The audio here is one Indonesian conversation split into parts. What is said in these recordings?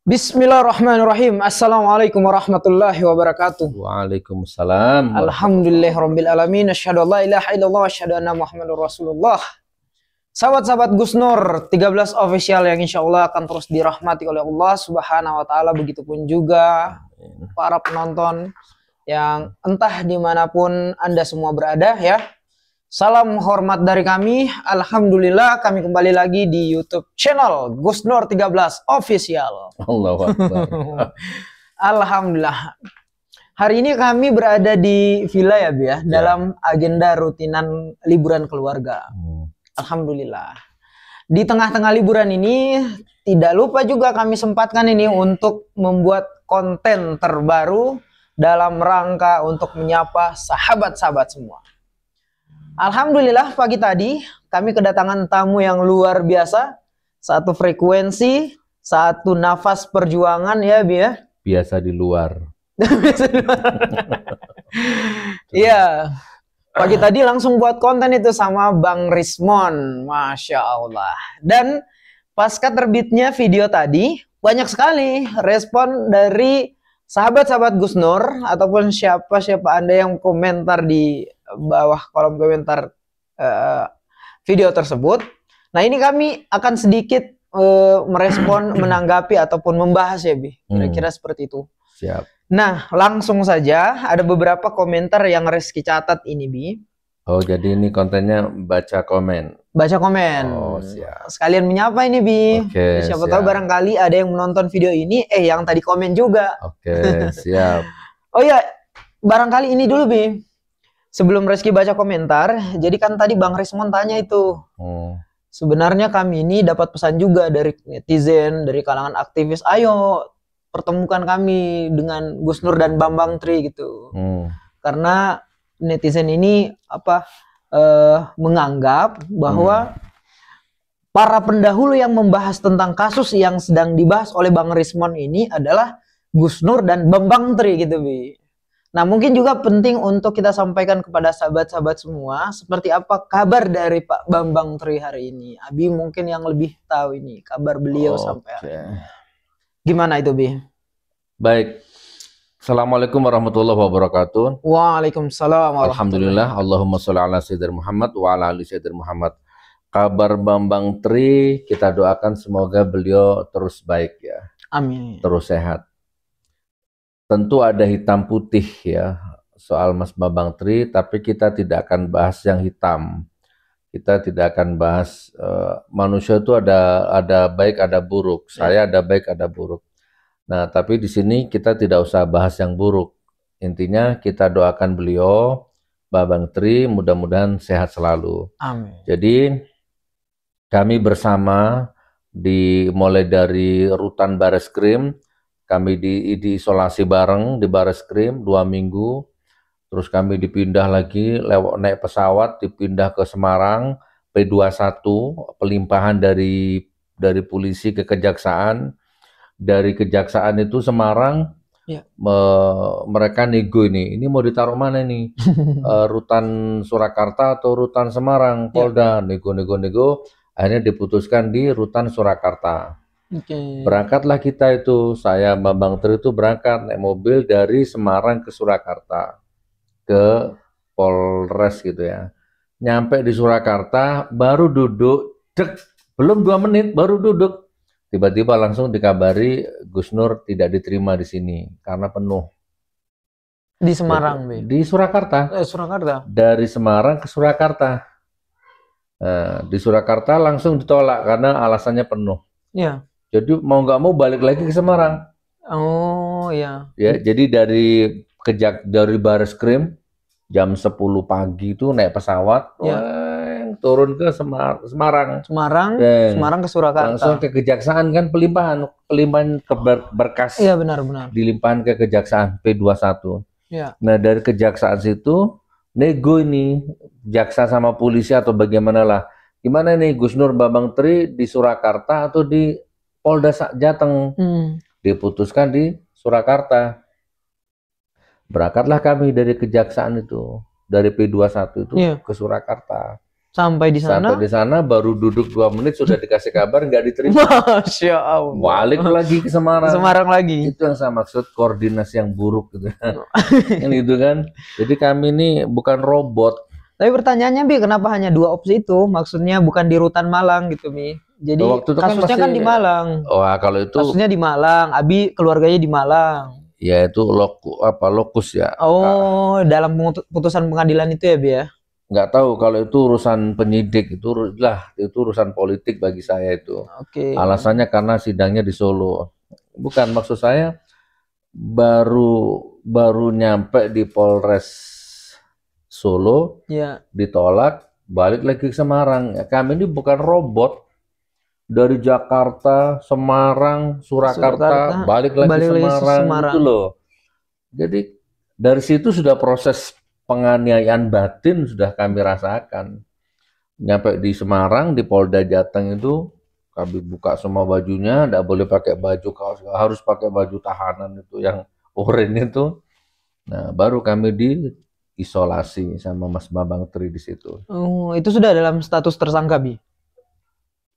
Bismillahirrahmanirrahim. Assalamualaikum warahmatullahi wabarakatuh. Waalaikumsalam. Alhamdulillahirabbil alamin. Asyhadu an la ilaha illallah wa asyhadu anna Muhammadar Rasulullah. Sahabat-sahabat Gus Nur 13 official yang insya Allah akan terus dirahmati oleh Allah Subhanahu wa taala, begitupun juga para penonton yang entah dimanapun Anda semua berada ya. Salam hormat dari kami. Alhamdulillah kami kembali lagi di YouTube channel Gus Nur 13 Official. Allahu Akbar. Alhamdulillah. Hari ini kami berada di villa ya, Bi ya, dalam agenda rutinan liburan keluarga. Alhamdulillah. Di tengah-tengah liburan ini tidak lupa juga kami sempatkan ini untuk membuat konten terbaru dalam rangka untuk menyapa sahabat-sahabat semua. Alhamdulillah pagi tadi kami kedatangan tamu yang luar biasa, satu frekuensi, satu nafas perjuangan ya, Bi ya. Biasa di luar. Iya. Pagi tadi langsung buat konten itu sama Bang Rismon, Masya Allah. Dan pasca terbitnya video tadi, banyak sekali respon dari sahabat-sahabat Gus Nur ataupun siapa-siapa Anda yang komentar di bawah kolom komentar video tersebut. Nah, ini kami akan sedikit merespon, menanggapi ataupun membahas ya, Bi. Kira-kira seperti itu. Siap. Nah, langsung saja ada beberapa komentar yang Reski catat ini, Bi. Oh, jadi ini kontennya baca komen. Baca komen. Oh, siap. Sekalian menyapa ini, Bi. Oke, Siapa siap. tahu barangkali ada yang menonton video ini, yang tadi komen juga. Oke, siap. Oh ya, barangkali ini dulu, Bi. Sebelum Reski baca komentar, jadi kan tadi Bang Rismon tanya itu. Sebenarnya kami ini dapat pesan juga dari netizen, dari kalangan aktivis, ayo pertemukan kami dengan Gus Nur dan Bambang Tri gitu. Karena netizen ini menganggap bahwa para pendahulu yang membahas tentang kasus yang sedang dibahas oleh Bang Rismon ini adalah Gus Nur dan Bambang Tri gitu, Bi. Nah, mungkin juga penting untuk kita sampaikan kepada sahabat-sahabat semua seperti apa kabar dari Pak Bambang Tri hari ini. Abi mungkin yang lebih tahu ini kabar beliau sampai hari ini. Gimana itu, Bi? Baik. Assalamualaikum warahmatullahi wabarakatuh. Waalaikumsalam warahmatullahi. Alhamdulillah, Allahumma sholli ala sayyidina Muhammad wa ala ali sayyidina Muhammad. Kabar Bambang Tri, kita doakan semoga beliau terus baik ya. Amin. Terus sehat. Tentu ada hitam putih ya soal Mas Bambang Tri, tapi kita tidak akan bahas yang hitam. Kita tidak akan bahas manusia itu ada baik ada buruk. Saya ada baik ada buruk. Nah, tapi di sini kita tidak usah bahas yang buruk. Intinya kita doakan beliau, Bambang Tri, mudah-mudahan sehat selalu. Amin. Jadi kami bersama mulai dari Rutan Bareskrim, kami diisolasi bareng di Bareskrim 2 minggu. Terus kami dipindah lagi naik pesawat dipindah ke Semarang P21, pelimpahan dari polisi ke kejaksaan. Dari kejaksaan itu Semarang mereka nego ini mau ditaruh mana nih? Rutan Surakarta atau Rutan Semarang? Polda nego akhirnya diputuskan di Rutan Surakarta. Berangkatlah kita itu, saya Bambang Tri itu berangkat naik mobil dari Semarang ke Surakarta ke Polres gitu ya. Nyampe di Surakarta baru duduk, belum 2 menit baru duduk, tiba-tiba langsung dikabari Gus Nur tidak diterima di sini karena penuh. Di Semarang, Bi? Di Surakarta. Surakarta. Dari Semarang ke Surakarta. Di Surakarta langsung ditolak karena alasannya penuh. Iya. Jadi mau nggak mau balik lagi ke Semarang. Oh iya. Ya, jadi dari Bareskrim jam 10 pagi itu naik pesawat, turun ke Semarang. Semarang ke Surakarta. Langsung ke kejaksaan kan pelimpahan ke berkas. Iya, benar. Dilimpahan ke kejaksaan P21. Iya. Nah, dari kejaksaan situ nego ini jaksa sama polisi atau bagaimana lah. Gimana nih Gus Nur Bambang Tri di Surakarta atau di Polda Jateng? Diputuskan di Surakarta. Berangkatlah kami dari kejaksaan itu, dari P21 itu ke Surakarta. Sampai di sana. Sampai di sana baru duduk 2 menit sudah dikasih kabar nggak diterima. Masya Allah. Balik lagi ke Semarang. Semarang lagi. Itu yang saya maksud, koordinasi yang buruk gitu. Kan gitu kan. Jadi kami ini bukan robot. Tapi pertanyaannya Bi, kenapa hanya 2 opsi itu? Maksudnya bukan di Rutan Malang gitu Mi. Jadi waktu itu kasusnya kan di Malang. Wah, kalau itu kasusnya di Malang, Abi keluarganya di Malang. Ya itu lokus ya. Oh, dalam putusan pengadilan itu ya Bi ya? Nggak tahu, kalau itu urusan penyidik, itu urusan politik bagi saya itu. Oke. Alasannya karena sidangnya di Solo. Bukan, maksud saya baru nyampe di Polres Solo, ya, ditolak, balik lagi ke Semarang. Ya, kami ini bukan robot. Dari Jakarta, Semarang, Surakarta, balik lagi Semarang, gitu loh. Jadi dari situ sudah proses penganiayaan batin sudah kami rasakan. Nyampe di Semarang, di Polda Jateng itu, kami buka semua bajunya, tidak boleh pakai baju kaos, harus pakai baju tahanan itu yang oranye itu. Nah, baru kami diisolasi sama Mas Bambang Tri di situ. Oh, itu sudah dalam status tersangka, Bi?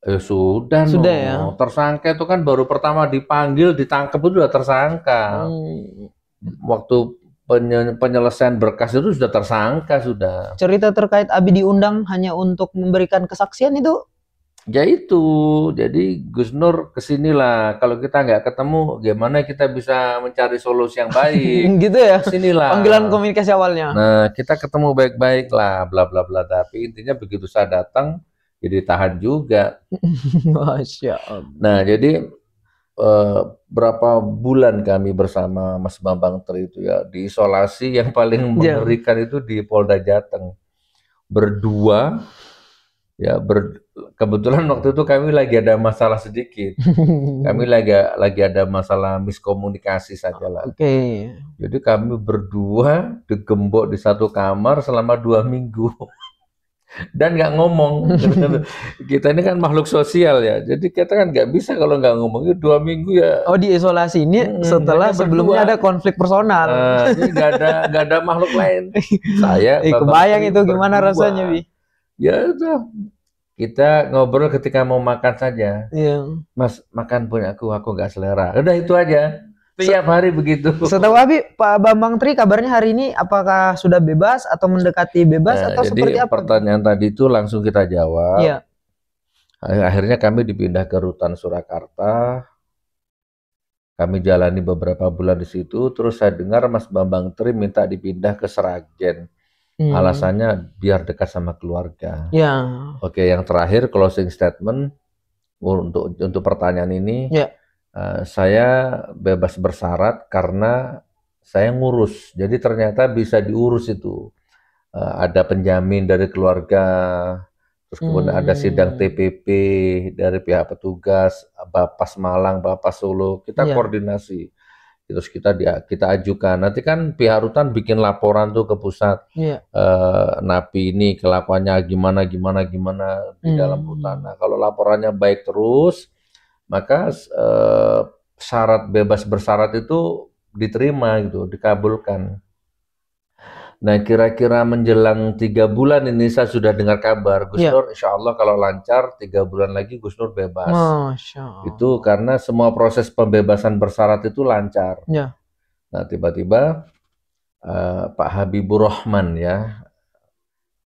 Sudah ya. Tersangka itu kan baru pertama dipanggil, ditangkap itu sudah tersangka. Waktu penyelesaian berkas itu sudah tersangka sudah. Cerita terkait Abi diundang hanya untuk memberikan kesaksian itu? Ya itu, jadi Gus Nur kesinilah. Kalau kita nggak ketemu, gimana kita bisa mencari solusi yang baik? Gitu ya. Kesinilah. Panggilan komunikasi awalnya. Nah, kita ketemu baik-baik lah, bla bla bla. Tapi intinya begitu saya datang, jadi tahan juga. Masya Allah. Nah, jadi berapa bulan kami bersama Mas Bambang Tri itu ya diisolasi, yang paling mengerikan itu di Polda Jateng. Berdua, ya kebetulan waktu itu kami lagi ada masalah sedikit. Kami lagi ada masalah miskomunikasi saja lah. Oke. Jadi kami berdua digembok di satu kamar selama 2 minggu. Dan nggak ngomong. Kita ini kan makhluk sosial ya, jadi kita kan nggak bisa kalau nggak ngomong. 2 minggu ya. Oh, diisolasi ini setelah sebelumnya ada konflik personal. Jadi nggak ada makhluk lain. Saya kebayang itu gimana rasanya, Bi? Ya itu kita ngobrol ketika mau makan saja. Iya. Mas, makan punya aku nggak selera. Udah itu aja. Tiap hari begitu. Setahu Abi, Pak Bambang Tri kabarnya hari ini apakah sudah bebas atau mendekati bebas atau seperti apa? Pertanyaan tadi itu langsung kita jawab. Iya. Akhirnya kami dipindah ke Rutan Surakarta. Kami jalani beberapa bulan di situ. Terus saya dengar Mas Bambang Tri minta dipindah ke Sragen. Alasannya biar dekat sama keluarga. Ya. Oke, yang terakhir closing statement untuk pertanyaan ini. Ya. Saya bebas bersyarat karena saya ngurus, jadi ternyata bisa diurus itu. Ada penjamin dari keluarga, terus kemudian ada sidang TPP dari pihak petugas, Bapas Malang, Bapas Solo, kita koordinasi. Terus kita ajukan. Nanti kan pihak rutan bikin laporan tuh ke pusat. Napi ini kelakuannya gimana di dalam rutan. Nah, kalau laporannya baik terus, maka syarat bebas bersyarat itu diterima gitu, dikabulkan. Nah, kira-kira menjelang 3 bulan ini saya sudah dengar kabar Gus Nur, insya Allah kalau lancar 3 bulan lagi Gus Nur bebas. Masya Allah. Itu karena semua proses pembebasan bersyarat itu lancar. Nah, tiba-tiba Pak Habibur Rahman ya,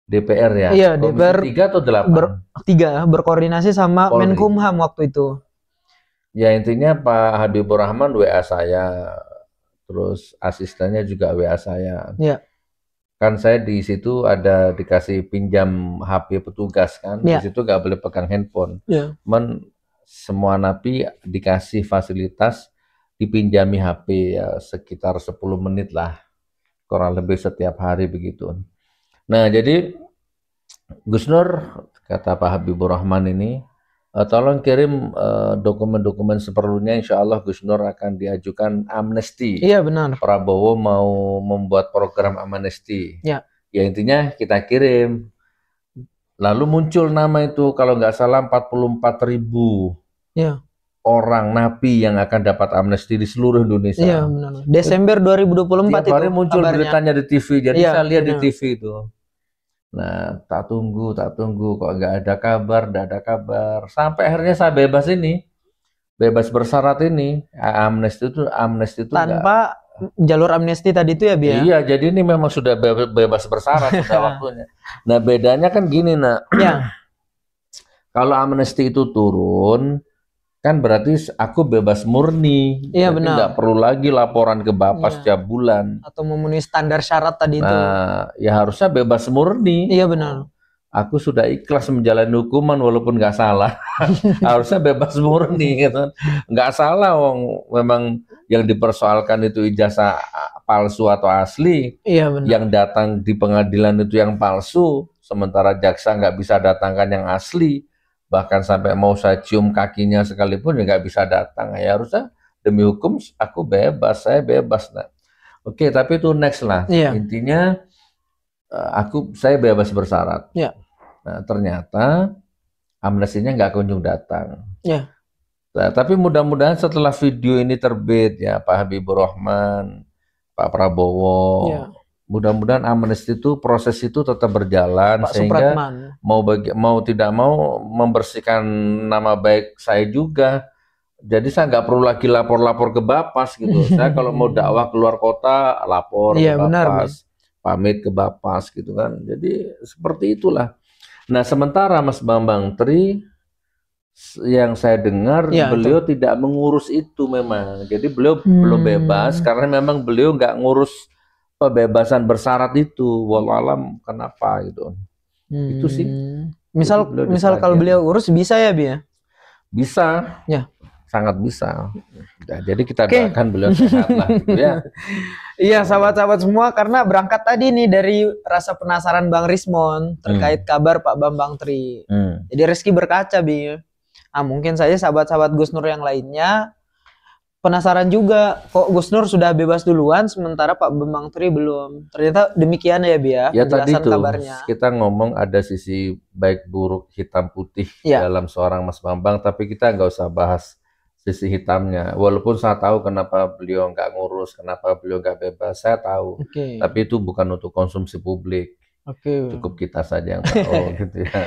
DPR ya, iya, DPR 3 atau 8? 3 berkoordinasi sama Menkumham waktu itu. Ya intinya Pak Habibur Rahman WA saya, terus asistennya juga WA saya. Kan saya di situ ada dikasih pinjam HP petugas kan, di situ nggak boleh pegang handphone. Cuman semua napi dikasih fasilitas dipinjami HP ya sekitar 10 menit lah, kurang lebih setiap hari begitu. Nah jadi Gus Nur, kata Pak Habibur Rahman ini, tolong kirim dokumen-dokumen seperlunya, insya Allah Gus Nur akan diajukan amnesti. Iya benar. Prabowo mau membuat program amnesti. Ya intinya kita kirim. Lalu muncul nama itu kalau nggak salah 44.000 orang napi yang akan dapat amnesti di seluruh Indonesia. Iya benar. Desember 2024 tiap hari muncul beritanya di TV. Jadi saya lihat di TV itu. Nah, tak tunggu, kok nggak ada kabar, sampai akhirnya saya bebas ini, bebas bersyarat ini. Amnesti itu nggak. Tanpa jalur amnesti tadi itu ya, Bi ya? Iya, jadi ini memang sudah bebas bersyarat sudah waktunya. Nah, bedanya kan gini, nak. Ya, Kalau amnesti itu turun, kan berarti aku bebas murni. iya Jadi benar. nggak perlu lagi laporan ke Bapak Iya. setiap bulan. Atau memenuhi standar syarat tadi itu. Nah, ya harusnya bebas murni. Iya benar. Aku sudah ikhlas menjalani hukuman walaupun nggak salah. Harusnya bebas murni gitu. Nggak salah, wong memang yang dipersoalkan itu ijazah palsu atau asli. Iya benar. Yang datang di pengadilan itu yang palsu, sementara jaksa nggak bisa datangkan yang asli. Bahkan sampai mau saya cium kakinya sekalipun ya nggak bisa datang. Ya harusnya demi hukum aku bebas, saya bebas. Nah, oke, tapi itu next lah. Iya. Intinya saya bebas bersyarat. Iya. Nah, ternyata amnestinya nggak kunjung datang. Iya. Nah, tapi mudah-mudahan setelah video ini terbit ya Pak Habibur Rahman, Pak Prabowo, Iya. mudah-mudahan amnesti itu proses itu tetap berjalan Pak sehingga Supratman. mau tidak mau membersihkan nama baik saya juga. Jadi saya nggak perlu lagi lapor-lapor ke Bapas gitu. Saya kalau mau dakwah keluar kota lapor Iya, ke benar, Bapas, pamit ke Bapas gitu kan. Jadi seperti itulah. Nah, sementara Mas Bambang Tri yang saya dengar Iya, beliau tidak mengurus itu memang. Jadi beliau belum bebas karena memang beliau nggak ngurus pembebasan bersyarat itu. Wallahualam kenapa gitu. Itu sih. Misal kalau beliau urus bisa ya, Bi ya? Bisa. Ya. Sangat bisa. Nah, jadi kita doakan beliau sehat lah gitu ya. Iya, sahabat-sahabat semua, karena berangkat tadi nih dari rasa penasaran Bang Rismon terkait kabar Pak Bambang Tri. Jadi Rizky berkaca, Bi. Nah, mungkin saja sahabat-sahabat Gus Nur yang lainnya penasaran juga, kok Gus Nur sudah bebas duluan sementara Pak Bambang Tri belum. Ternyata demikian ya, Bi ya. Ya tadi tuh kabarnya. kita ngomong ada sisi baik buruk hitam putih dalam seorang Mas Bambang, tapi kita nggak usah bahas sisi hitamnya. Walaupun saya tahu kenapa beliau nggak ngurus, kenapa beliau nggak bebas, saya tahu. Tapi itu bukan untuk konsumsi publik. Cukup kita saja yang tahu gitu ya.